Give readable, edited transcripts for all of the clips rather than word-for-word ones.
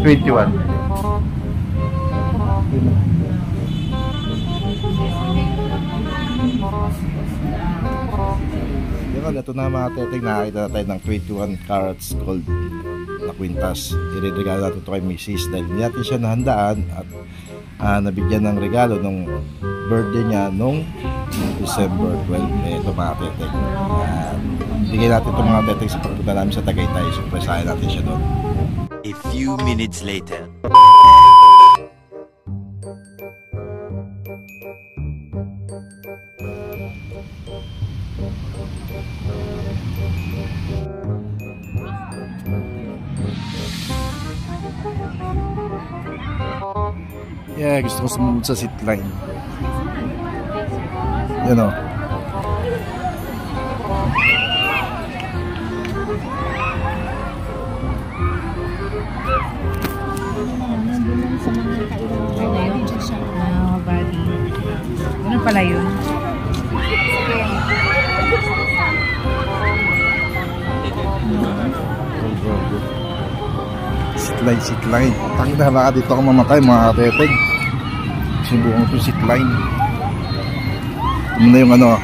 $21. Ito na mga teting, nakakita na tayo ng 21 carats gold na kwintas. Iregalo natin ito kay Mrs. dahil hindi natin siya nahandaan at nabigyan ng regalo nung birthday niya nung December 12. Ito mga teting, bigyan natin ito mga teting sa pagpunta namin sa Tagaytay. Surpresahin natin siya doon. A few minutes later. Yeah, gusto ko sumunod sa seat line. Yan o. Ano pala yun? Seat line. Tangin na, baka dito ako mamatay mga kapeteg. Sinubukan ko seat line. Ano na yung ano.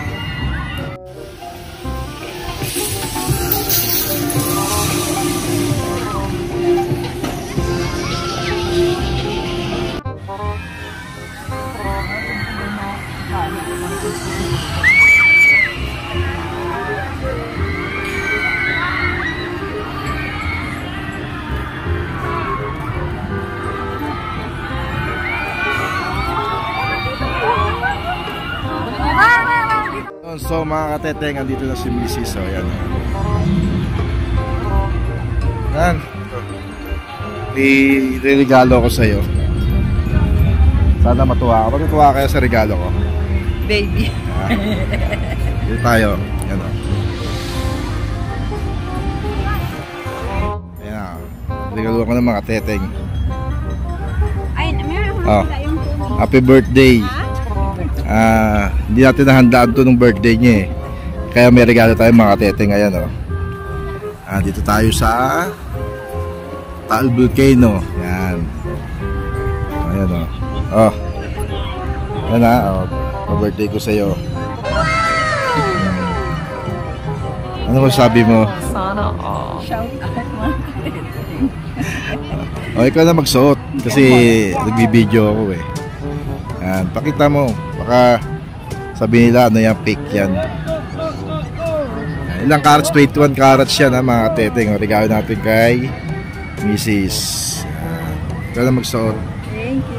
So mga kateteng, andito na si Mrs. So yan. Yan. I-regalo ko sa iyo. Sana matuwa ka. Matuwa kayo sa regalo ko. Baby. Dito tayo. Yan o. Yan. Regalo ko ng mga teteng. Ay, meron ako yung happy birthday. Hindi natin nahandaan to nung birthday niya eh. Kaya may regalo tayo mga teteng. Ayan o. Dito tayo sa Taal Volcano. Yan. Ayan o. Oh. Yan ha. Oh. Pa-birthday ko sa'yo. Ano masabi mo? Sana all. Shout out mga teteng. Ikaw na magsuot. Kasi nagbibideo ako eh. Yan. Pakita mo. Baka sabihin nila ano yung fake yan. Ilang carats? 21 carats yan ha mga teteng. Regalo natin kay Mrs. Ikaw na magsuot. Thank you.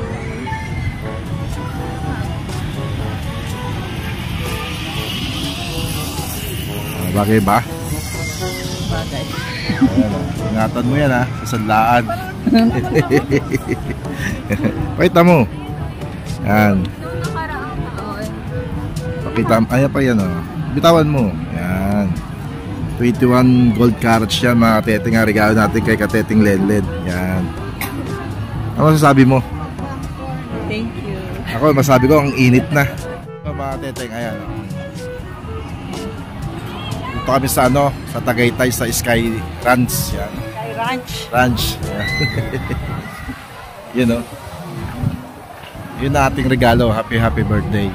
Bagay ba? Bagay. Ingatan mo yan ha. Sa sanlaan. Pakita mo. Yan. Pakita, ayan pa yan o. Bitawan mo. Yan. 21 gold carats yan mga teteng. Regalo natin kay Kateteng Lenled. Yan. Ano masasabi mo? Thank you. Ako masabi ko ang init na. Mga teteng, ayan o. Dito kami sa ano, sa Tagaytay sa Sky Ranch. Yan. Sky Ranch. Ranch. Yun o. Yun na ating regalo. Happy birthday.